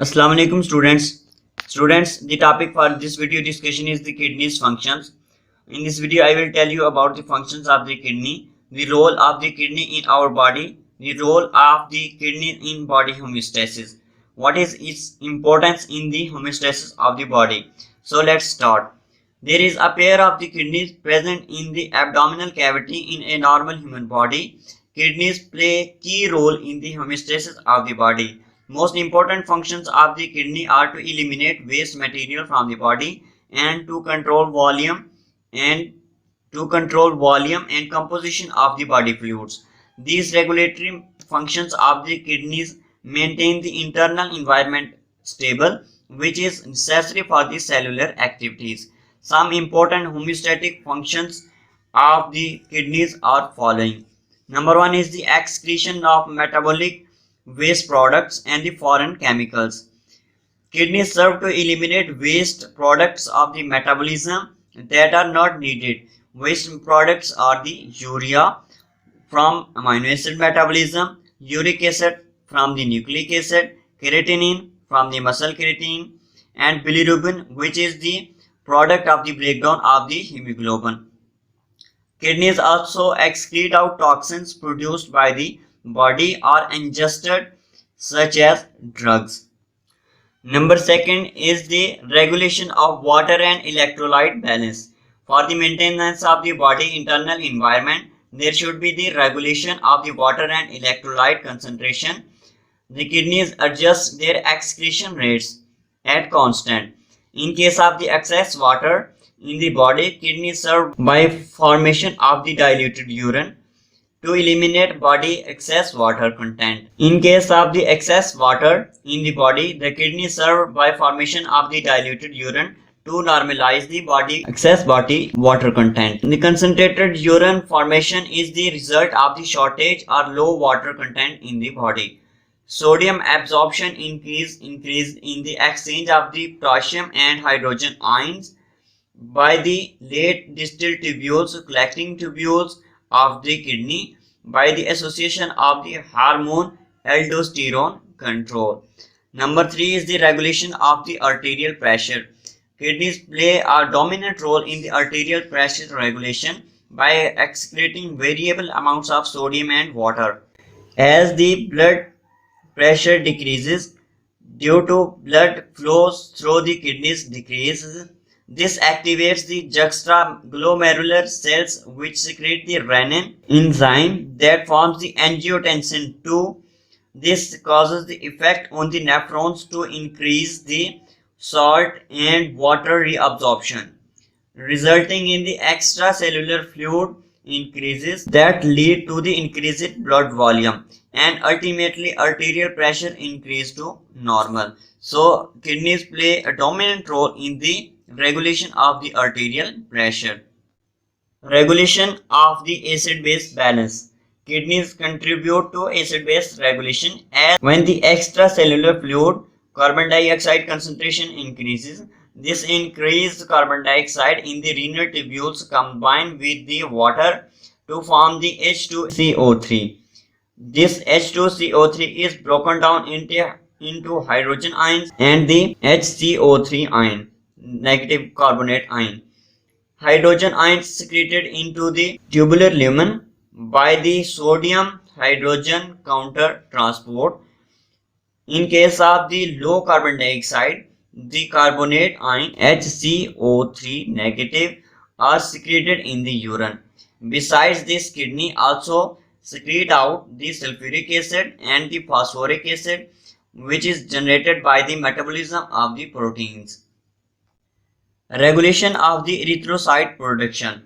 Assalamu alaikum students. Students, the topic for this video discussion is the kidney's functions. In this video, I will tell you about the functions of the kidney, the role of the kidney in our body, the role of the kidney in body homeostasis. What is its importance in the homeostasis of the body? So let's start. There is a pair of the kidneys present in the abdominal cavity in a normal human body. Kidneys play key role in the homeostasis of the body. Most important functions of the kidney are to eliminate waste material from the body and to control volume and composition of the body fluids. These regulatory functions of the kidneys maintain the internal environment stable, which is necessary for the cellular activities. Some important homeostatic functions of the kidneys are following. Number one is the excretion of metabolic waste products and the foreign chemicals. Kidneys serve to eliminate waste products of the metabolism that are not needed. Waste products are the urea from amino acid metabolism, uric acid from the nucleic acid, creatinine from the muscle creatine, and bilirubin, which is the product of the breakdown of the hemoglobin. Kidneys also excrete out toxins produced by the body or ingested, such as drugs. Number second is the regulation of water and electrolyte balance. For the maintenance of the body internal environment, there should be the regulation of the water and electrolyte concentration. The kidneys adjust their excretion rates at constant. In case of the excess water in the body, kidneys serve by formation of the diluted urine to eliminate body excess water content. In case of the excess water in the body, the kidneys serve by formation of the diluted urine to normalize the body excess body water content. The concentrated urine formation is the result of the shortage or low water content in the body. Sodium absorption increase in the exchange of the potassium and hydrogen ions by the late distal tubules, collecting tubules of the kidney, by the association of the hormone aldosterone control. Number 3 is the regulation of the arterial pressure. Kidneys play a dominant role in the arterial pressure regulation by excreting variable amounts of sodium and water. As the blood pressure decreases due to blood flows through the kidneys decreases, this activates the juxtaglomerular cells which secrete the renin enzyme that forms the angiotensin II. This causes the effect on the nephrons to increase the salt and water reabsorption, resulting in the extracellular fluid increases that lead to the increased blood volume and ultimately arterial pressure increase to normal. So kidneys play a dominant role in the regulation of the arterial pressure. Regulation of the acid-base balance. Kidneys contribute to acid-base regulation as when the extracellular fluid carbon dioxide concentration increases. This increased carbon dioxide in the renal tubules combine with the water to form the H2CO3. This H2CO3 is broken down into hydrogen ions and the HCO3 ion, negative carbonate ion. Hydrogen ions secreted into the tubular lumen by the sodium hydrogen counter transport. In case of the low carbon dioxide, the carbonate ion HCO3 negative are secreted in the urine. Besides this, kidney also secrete out the sulfuric acid and the phosphoric acid, which is generated by the metabolism of the proteins. Regulation of the erythrocyte production.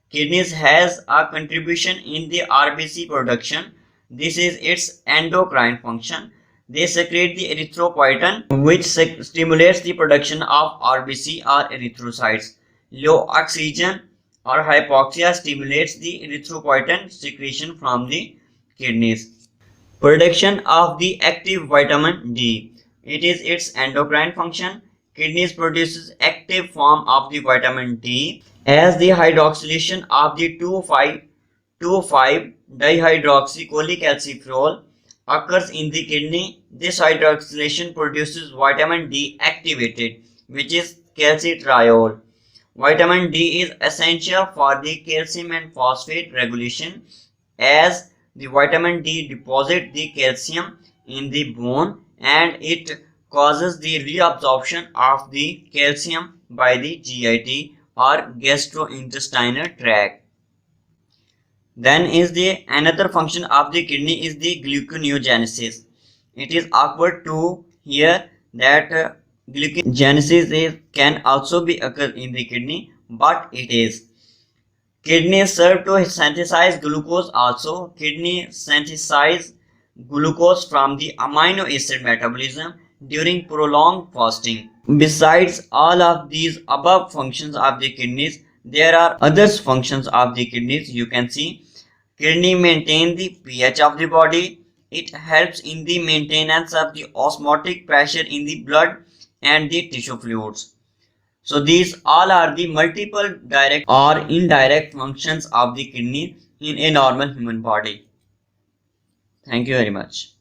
Kidneys has a contribution in the RBC production. This is its endocrine function. They secrete the erythropoietin, which stimulates the production of RBC or erythrocytes. Low oxygen or hypoxia stimulates the erythropoietin secretion from the kidneys. Production of the active vitamin D. It is its endocrine function. Kidneys produces active form of the vitamin D as the hydroxylation of the 2,5-dihydroxycholecalciferol occurs in the kidney. This hydroxylation produces vitamin D activated, which is calcitriol. Vitamin D is essential for the calcium and phosphate regulation, as the vitamin D deposits the calcium in the bone and it causes the reabsorption of the calcium by the GIT or gastrointestinal tract. Then is the another function of the kidney is the gluconeogenesis. It is awkward to hear that gluconeogenesis can also be occur in the kidney, but it is. Kidneys serve to synthesize glucose also. Kidney synthesize glucose from the amino acid metabolism during prolonged fasting. Besides all of these above functions of the kidneys, there are other functions of the kidneys. You can see kidney maintain the pH of the body. It helps in the maintenance of the osmotic pressure in the blood and the tissue fluids. So these all are the multiple direct or indirect functions of the kidney in a normal human body. Thank you very much.